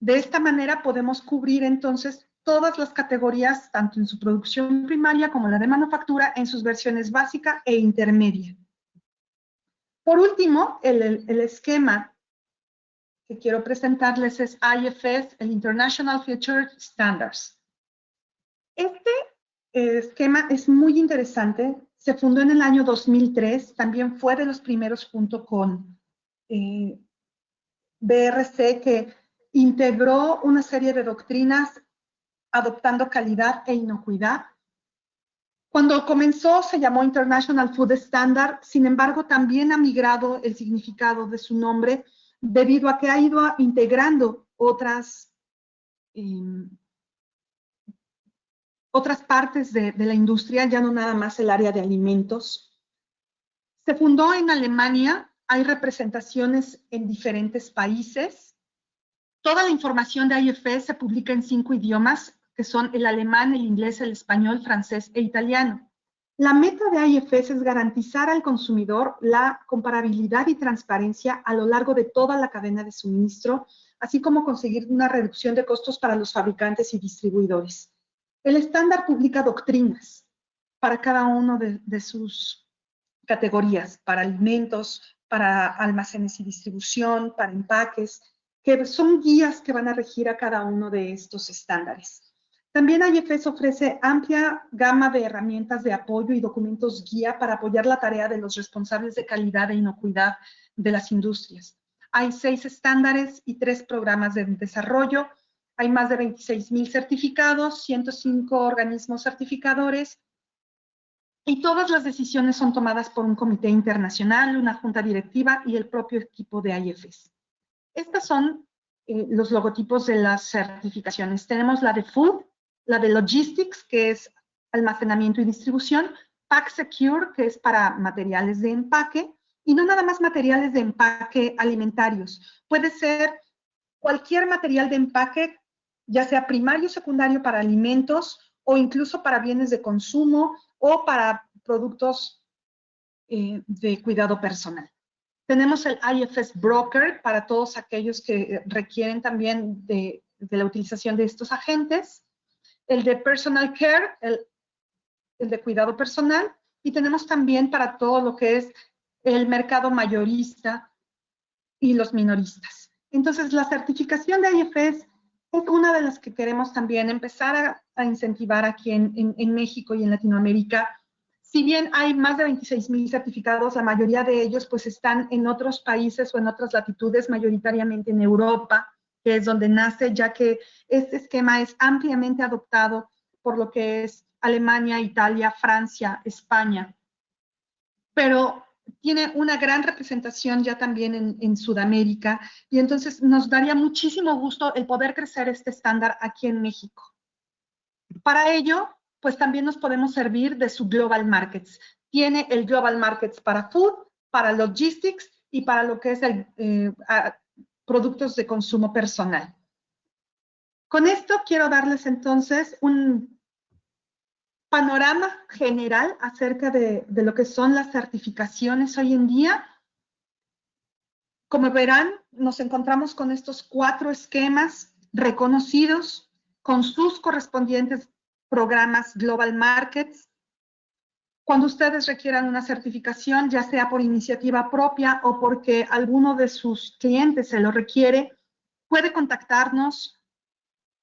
De esta manera podemos cubrir entonces todas las categorías, tanto en su producción primaria como la de manufactura, en sus versiones básica e intermedia. Por último, el esquema que quiero presentarles es IFS, el International Future Standards. Este esquema es muy interesante. Se fundó en el año 2003. También fue de los primeros junto con BRC, que integró una serie de doctrinas adoptando calidad e inocuidad. Cuando comenzó se llamó International Food Standard, sin embargo también ha migrado el significado de su nombre debido a que ha ido integrando otras partes de la industria, ya no nada más el área de alimentos. Se fundó en Alemania, hay representaciones en diferentes países. Toda la información de IFS se publica en 5 idiomas, que son el alemán, el inglés, el español, francés e italiano. La meta de IFS es garantizar al consumidor la comparabilidad y transparencia a lo largo de toda la cadena de suministro, así como conseguir una reducción de costos para los fabricantes y distribuidores. El estándar publica doctrinas para cada uno de sus categorías, para alimentos, para almacenes y distribución, para empaques, que son guías que van a regir a cada uno de estos estándares. También IFS ofrece amplia gama de herramientas de apoyo y documentos guía para apoyar la tarea de los responsables de calidad e inocuidad de las industrias. Hay 6 estándares y 3 programas de desarrollo. Hay más de 26,000 certificados, 105 organismos certificadores, y todas las decisiones son tomadas por un comité internacional, una junta directiva y el propio equipo de IFS. Estos son los logotipos de las certificaciones. Tenemos la de Food, la de Logistics, que es almacenamiento y distribución, Pack Secure, que es para materiales de empaque, y no nada más materiales de empaque alimentarios. Puede ser cualquier material de empaque, ya sea primario o secundario para alimentos, o incluso para bienes de consumo, o para productos de cuidado personal. Tenemos el IFS Broker para todos aquellos que requieren también de la utilización de estos agentes, el de Personal Care, el de cuidado personal, y tenemos también para todo lo que es el mercado mayorista y los minoristas. Entonces, la certificación de IFS es una de las que queremos también empezar a incentivar aquí en México y en Latinoamérica. Si bien hay más de 26,000 certificados, la mayoría de ellos pues están en otros países o en otras latitudes, mayoritariamente en Europa, que es donde nace, ya que este esquema es ampliamente adoptado por lo que es Alemania, Italia, Francia, España. Pero tiene una gran representación ya también en Sudamérica, y entonces nos daría muchísimo gusto el poder crecer este estándar aquí en México. Para ello, pues también nos podemos servir de su Global Markets. Tiene el Global Markets para Food, para Logistics y para lo que es productos de consumo personal. Con esto quiero darles entonces un panorama general acerca de lo que son las certificaciones hoy en día. Como verán, nos encontramos con estos 4 esquemas reconocidos con sus correspondientes programas Global Markets. Cuando ustedes requieran una certificación, ya sea por iniciativa propia o porque alguno de sus clientes se lo requiere, puede contactarnos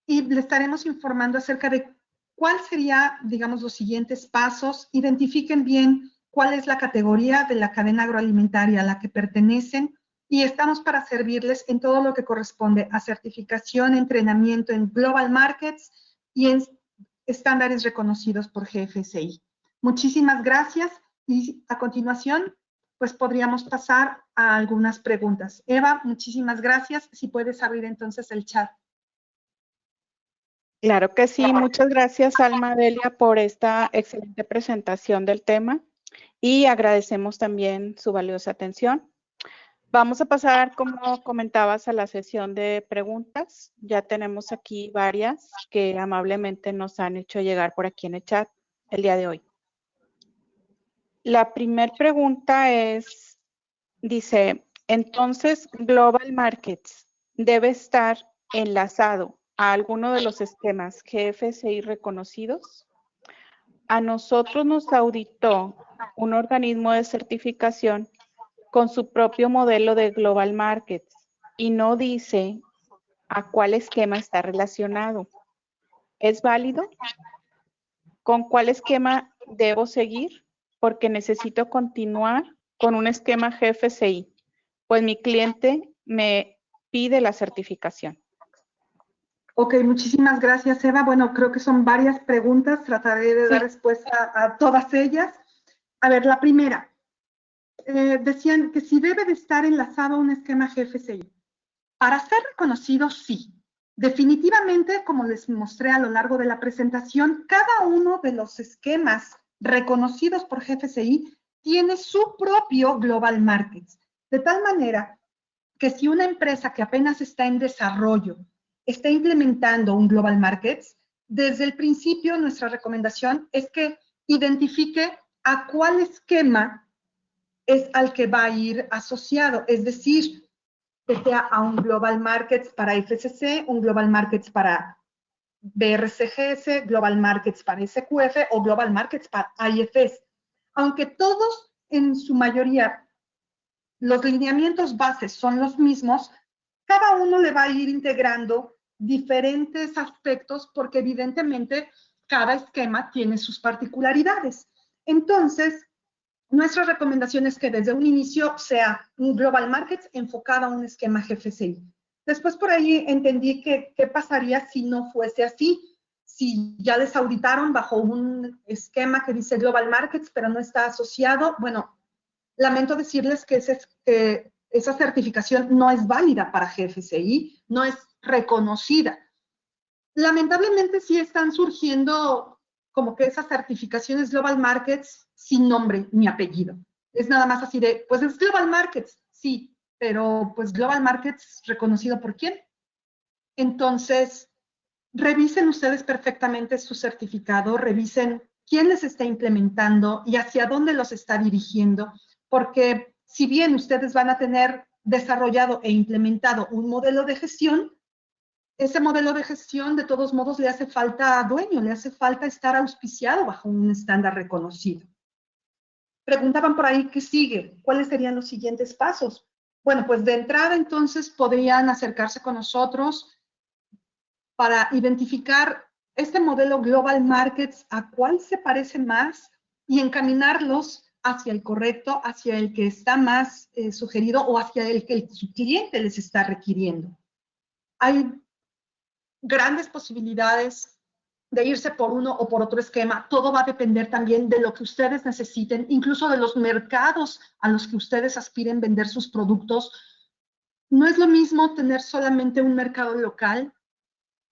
y le estaremos informando acerca de cuál sería, digamos, los siguientes pasos. Identifiquen bien cuál es la categoría de la cadena agroalimentaria a la que pertenecen, y estamos para servirles en todo lo que corresponde a certificación, entrenamiento en Global Markets y en estándares reconocidos por GFSI. Muchísimas gracias, y a continuación pues podríamos pasar a algunas preguntas. Eva, muchísimas gracias. Si puedes abrir entonces el chat. Claro que sí. Muchas gracias, Alma Delia, por esta excelente presentación del tema, y agradecemos también su valiosa atención. Vamos a pasar, como comentabas, a la sesión de preguntas. Ya tenemos aquí varias que amablemente nos han hecho llegar por aquí en el chat el día de hoy. La primera pregunta dice, entonces, Global Markets debe estar enlazado a alguno de los esquemas GFSI reconocidos. A nosotros nos auditó un organismo de certificación con su propio modelo de Global Markets y no dice a cuál esquema está relacionado. ¿Es válido? ¿Con cuál esquema debo seguir? Porque necesito continuar con un esquema GFSI, pues mi cliente me pide la certificación. Ok, muchísimas gracias, Eva. Bueno, creo que son varias preguntas. Trataré de dar respuesta a todas ellas. A ver, la primera. Decían que si debe de estar enlazado a un esquema GFSI. Para ser reconocido, sí. Definitivamente, como les mostré a lo largo de la presentación, cada uno de los esquemas reconocidos por GFSI tiene su propio Global Markets. De tal manera que si una empresa que apenas está en desarrollo está implementando un Global Markets, desde el principio nuestra recomendación es que identifique a cuál esquema es al que va a ir asociado. Es decir, que sea a un Global Markets para FCC, un Global Markets para BRCGS, Global Markets para SQF o Global Markets para IFS. Aunque todos, en su mayoría, los lineamientos bases son los mismos, cada uno le va a ir integrando diferentes aspectos porque evidentemente cada esquema tiene sus particularidades. Entonces, nuestra recomendación es que desde un inicio sea un Global Markets enfocado a un esquema GFCI. Después por ahí entendí que qué pasaría si no fuese así, si ya les auditaron bajo un esquema que dice Global Markets, pero no está asociado. Bueno, lamento decirles que esa certificación no es válida para GFCI, no es reconocida. Lamentablemente sí están surgiendo como que esas certificaciones Global Markets sin nombre ni apellido. Es nada más así de, pues es Global Markets, sí, pero pues Global Markets reconocido por quién. Entonces, revisen ustedes perfectamente su certificado, revisen quién les está implementando y hacia dónde los está dirigiendo, porque si bien ustedes van a tener desarrollado e implementado un modelo de gestión, ese modelo de gestión de todos modos le hace falta dueño, le hace falta estar auspiciado bajo un estándar reconocido. Preguntaban por ahí qué sigue, cuáles serían los siguientes pasos. Bueno, pues de entrada entonces podrían acercarse con nosotros para identificar este modelo Global Markets, a cuál se parece más y encaminarlos hacia el correcto, hacia el que está más sugerido o hacia el que su cliente les está requiriendo. Hay grandes posibilidades de irse por uno o por otro esquema. Todo va a depender también de lo que ustedes necesiten, incluso de los mercados a los que ustedes aspiren vender sus productos. No es lo mismo tener solamente un mercado local,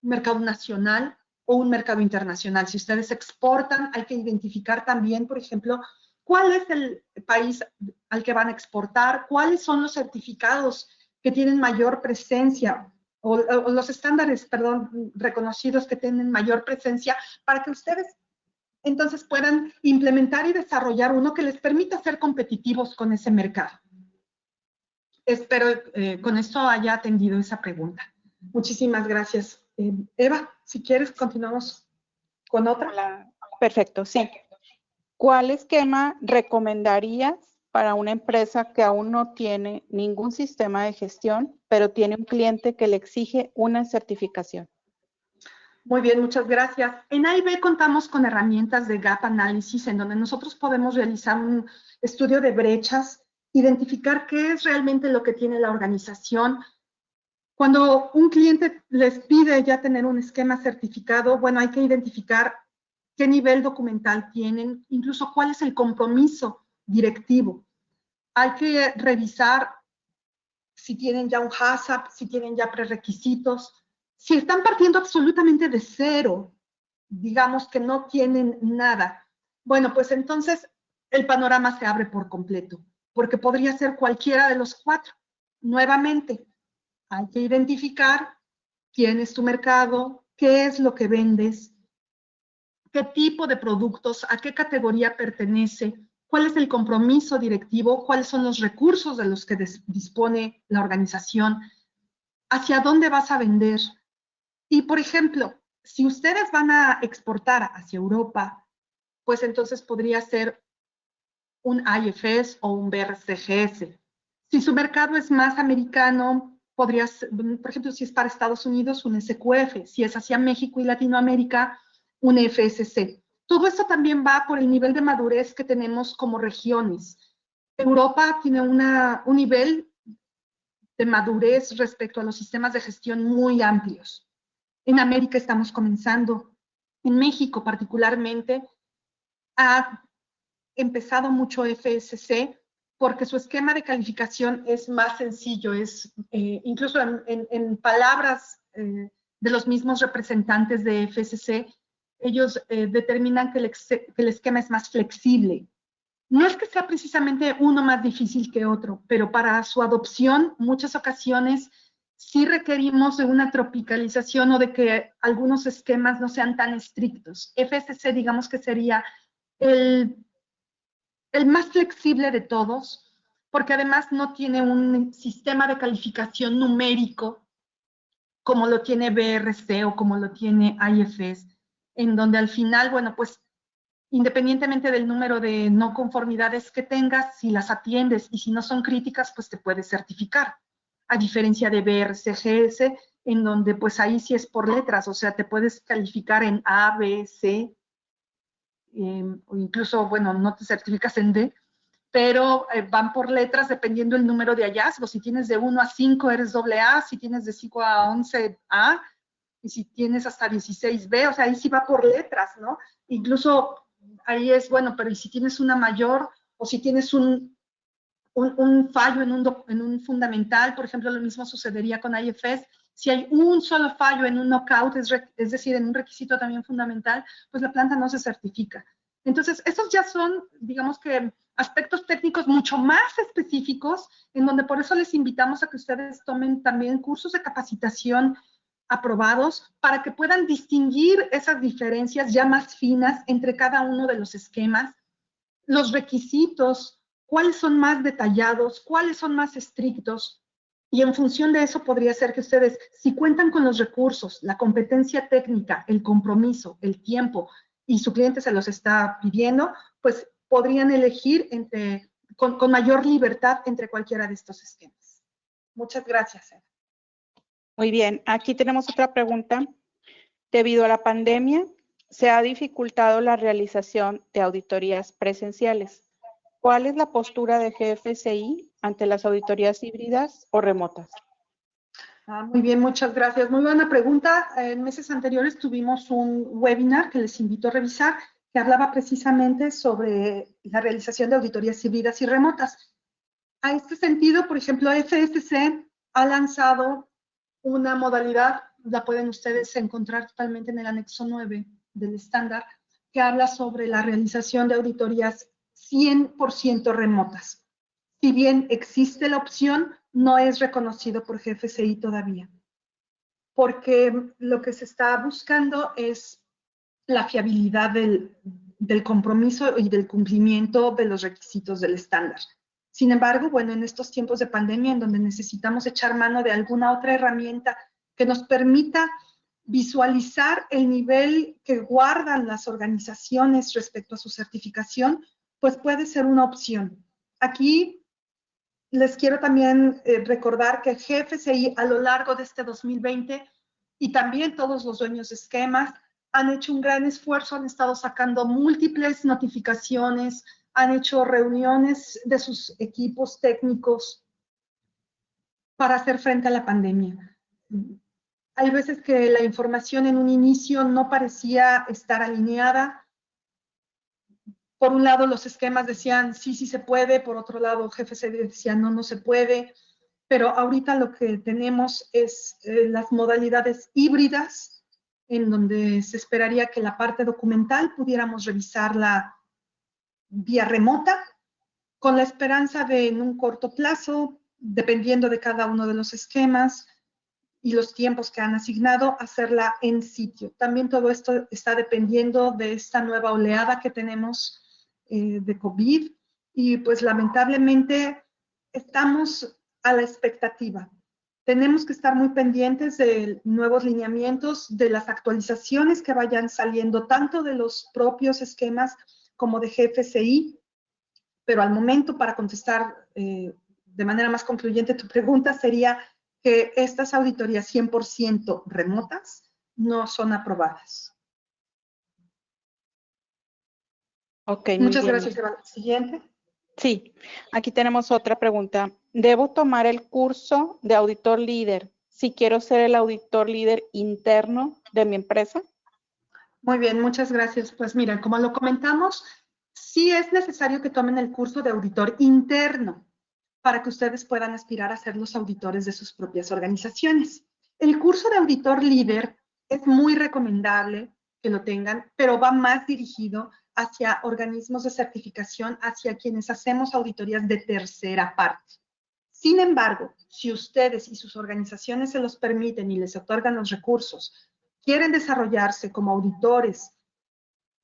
un mercado nacional o un mercado internacional. Si ustedes exportan, hay que identificar también, por ejemplo, cuál es el país al que van a exportar, cuáles son los certificados que tienen mayor presencia o los estándares, perdón, reconocidos que tienen mayor presencia para que ustedes entonces puedan implementar y desarrollar uno que les permita ser competitivos con ese mercado. Espero con esto haya atendido esa pregunta. Muchísimas gracias. Eva, si quieres, continuamos con otra. Hola. Perfecto, sí. ¿Cuál esquema recomendarías para una empresa que aún no tiene ningún sistema de gestión, pero tiene un cliente que le exige una certificación? Muy bien, muchas gracias. En AIB contamos con herramientas de gap analysis en donde nosotros podemos realizar un estudio de brechas, identificar qué es realmente lo que tiene la organización. Cuando un cliente les pide ya tener un esquema certificado, bueno, hay que identificar qué nivel documental tienen, incluso cuál es el compromiso directivo. Hay que revisar si tienen ya un HACCP, si tienen ya prerequisitos. Si están partiendo absolutamente de cero, digamos que no tienen nada, bueno, pues entonces el panorama se abre por completo, porque podría ser cualquiera de los cuatro. Nuevamente, hay que identificar quién es tu mercado, qué es lo que vendes, qué tipo de productos, a qué categoría pertenece, cuál es el compromiso directivo, cuáles son los recursos de los que dispone la organización, hacia dónde vas a vender. Y, por ejemplo, si ustedes van a exportar hacia Europa, pues entonces podría ser un IFS o un BRCGS. Si su mercado es más americano, podría ser, por ejemplo, si es para Estados Unidos, un SQF. Si es hacia México y Latinoamérica, un FSC. Todo esto también va por el nivel de madurez que tenemos como regiones. Europa tiene un nivel de madurez respecto a los sistemas de gestión muy amplios. En América estamos comenzando. En México particularmente ha empezado mucho FSC porque su esquema de calificación es más sencillo, es incluso en palabras de los mismos representantes de FSC, ellos determinan que el esquema es más flexible. No es que sea precisamente uno más difícil que otro, pero para su adopción, muchas ocasiones sí requerimos de una tropicalización o de que algunos esquemas no sean tan estrictos. FSC, digamos que sería el el más flexible de todos, porque además no tiene un sistema de calificación numérico como lo tiene BRC o como lo tiene IFS, en donde al final, bueno, pues independientemente del número de no conformidades que tengas, si las atiendes y si no son críticas, pues te puedes certificar. A diferencia de BRCGS, en donde pues ahí sí es por letras, o sea, te puedes calificar en A, B, C, o incluso, bueno, no te certificas en D, pero van por letras dependiendo el número de hallazgos. Si tienes de 1 a 5 eres AA, si tienes de 5 a 11 A, y si tienes hasta 16 B, o sea, ahí sí va por letras, ¿no? Incluso ahí es, bueno, pero ¿y si tienes una mayor o si tienes un fallo en un fundamental? Por ejemplo, lo mismo sucedería con IFS. Si hay un solo fallo en un knockout, es decir, en un requisito también fundamental, pues la planta no se certifica. Entonces, esos ya son, digamos que, aspectos técnicos mucho más específicos, en donde por eso les invitamos a que ustedes tomen también cursos de capacitación aprobados para que puedan distinguir esas diferencias ya más finas entre cada uno de los esquemas, los requisitos, cuáles son más detallados, cuáles son más estrictos, y en función de eso podría ser que ustedes, si cuentan con los recursos, la competencia técnica, el compromiso, el tiempo, y su cliente se los está pidiendo, pues podrían elegir con mayor libertad entre cualquiera de estos esquemas. Muchas gracias, Eva. Muy bien, aquí tenemos otra pregunta. Debido a la pandemia, se ha dificultado la realización de auditorías presenciales. ¿Cuál es la postura de GFCI ante las auditorías híbridas o remotas? Muy bien, muchas gracias. Muy buena pregunta. En meses anteriores tuvimos un webinar que les invito a revisar, que hablaba precisamente sobre la realización de auditorías híbridas y remotas. A este sentido, por ejemplo, FSC ha lanzado una modalidad, la pueden ustedes encontrar totalmente en el anexo 9 del estándar, que habla sobre la realización de auditorías 100% remotas. Si bien existe la opción, no es reconocido por GFCI todavía, porque lo que se está buscando es la fiabilidad del compromiso y del cumplimiento de los requisitos del estándar. Sin embargo, bueno, en estos tiempos de pandemia, en donde necesitamos echar mano de alguna otra herramienta que nos permita visualizar el nivel que guardan las organizaciones respecto a su certificación, pues puede ser una opción. Aquí les quiero también recordar que GFCI a lo largo de este 2020 y también todos los dueños de esquemas han hecho un gran esfuerzo, han estado sacando múltiples notificaciones, han hecho reuniones de sus equipos técnicos para hacer frente a la pandemia. Hay veces que la información en un inicio no parecía estar alineada. Por un lado, los esquemas decían sí, sí se puede, por otro lado, GFC decía no, no se puede, pero ahorita lo que tenemos es las modalidades híbridas, en donde se esperaría que la parte documental pudiéramos revisarla vía remota, con la esperanza de en un corto plazo, dependiendo de cada uno de los esquemas y los tiempos que han asignado, hacerla en sitio. También todo esto está dependiendo de esta nueva oleada que tenemos de COVID, y pues lamentablemente estamos a la expectativa. Tenemos que estar muy pendientes de nuevos lineamientos, de las actualizaciones que vayan saliendo, tanto de los propios esquemas como de GFCI, pero al momento, para contestar de manera más concluyente tu pregunta, sería que estas auditorías 100% remotas no son aprobadas. Ok, muy Muchas bien. gracias, Eva. Siguiente. Sí, aquí tenemos otra pregunta. ¿Debo tomar el curso de auditor líder si quiero ser el auditor líder interno de mi empresa? Muy bien, muchas gracias. Pues miren, como lo comentamos, sí es necesario que tomen el curso de auditor interno para que ustedes puedan aspirar a ser los auditores de sus propias organizaciones. El curso de auditor líder es muy recomendable que lo tengan, pero va más dirigido hacia organismos de certificación, hacia quienes hacemos auditorías de tercera parte. Sin embargo, si ustedes y sus organizaciones se los permiten y les otorgan los recursos, quieren desarrollarse como auditores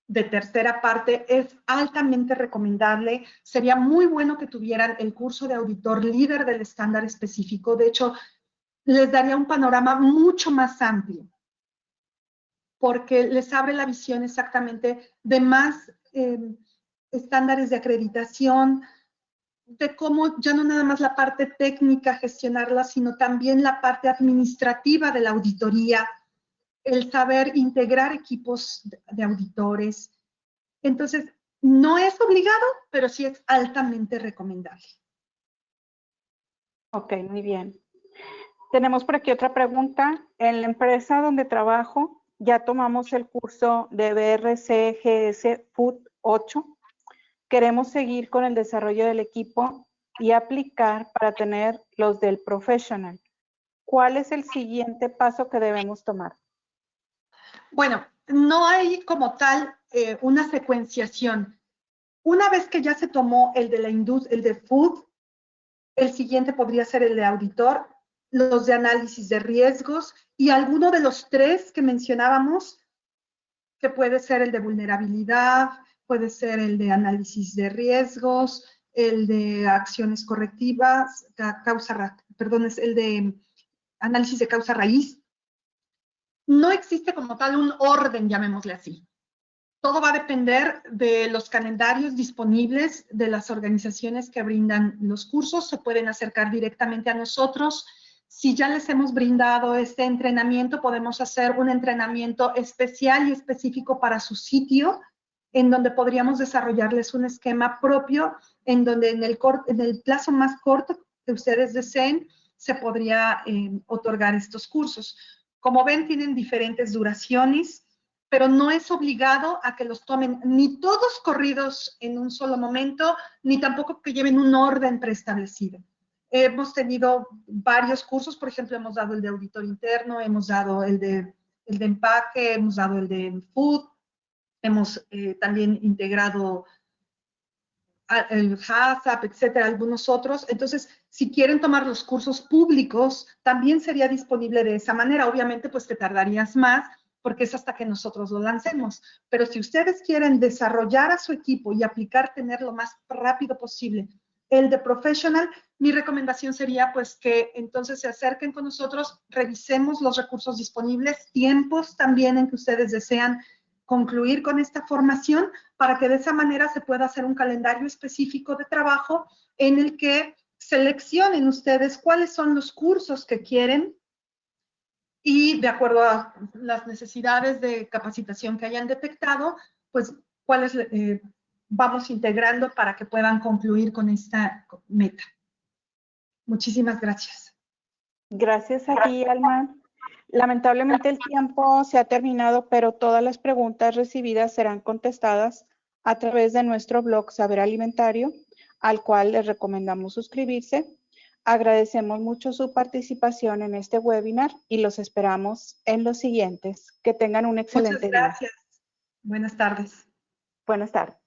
de tercera parte, es altamente recomendable. Sería muy bueno que tuvieran el curso de auditor líder del estándar específico. De hecho, les daría un panorama mucho más amplio, porque les abre la visión exactamente de más estándares de acreditación, de cómo ya no nada más la parte técnica gestionarla, sino también la parte administrativa de la auditoría, el saber integrar equipos de auditores. Entonces, no es obligado, pero sí es altamente recomendable. Ok, muy bien. Tenemos por aquí otra pregunta. En la empresa donde trabajo, ya tomamos el curso de BRCGS Food 8. Queremos seguir con el desarrollo del equipo y aplicar para tener los del professional. ¿Cuál es el siguiente paso que debemos tomar? Bueno, no hay como tal una secuenciación. Una vez que ya se tomó el de la industria, el de food, el siguiente podría ser el de auditor, los de análisis de riesgos y alguno de los tres que mencionábamos, que puede ser el de vulnerabilidad, puede ser el de análisis de riesgos, el de acciones correctivas, es el de análisis de causa raíz. No existe como tal un orden, llamémosle así. Todo va a depender de los calendarios disponibles de las organizaciones que brindan los cursos. Se pueden acercar directamente a nosotros. Si ya les hemos brindado este entrenamiento, podemos hacer un entrenamiento especial y específico para su sitio, en donde podríamos desarrollarles un esquema propio, en donde en el plazo más corto que ustedes deseen, se podría otorgar estos cursos. Como ven, tienen diferentes duraciones, pero no es obligado a que los tomen ni todos corridos en un solo momento, ni tampoco que lleven un orden preestablecido. Hemos tenido varios cursos, por ejemplo, hemos dado el de auditor interno, hemos dado el de empaque, hemos dado el de food, hemos también integrado el HACCP, etcétera, algunos otros. Entonces, si quieren tomar los cursos públicos, también sería disponible de esa manera. Obviamente, pues te tardarías más, porque es hasta que nosotros lo lancemos. Pero si ustedes quieren desarrollar a su equipo y aplicar, tener lo más rápido posible el de professional, mi recomendación sería pues que entonces se acerquen con nosotros, revisemos los recursos disponibles, tiempos también en que ustedes desean concluir con esta formación, para que de esa manera se pueda hacer un calendario específico de trabajo en el que seleccionen ustedes cuáles son los cursos que quieren y de acuerdo a las necesidades de capacitación que hayan detectado, pues cuáles vamos integrando para que puedan concluir con esta meta. Muchísimas gracias. Gracias a ti, Alma. Lamentablemente el tiempo se ha terminado, pero todas las preguntas recibidas serán contestadas a través de nuestro blog Saber Alimentario, al cual les recomendamos suscribirse. Agradecemos mucho su participación en este webinar y los esperamos en los siguientes. Que tengan un excelente día. Muchas gracias. Buenas tardes. Buenas tardes.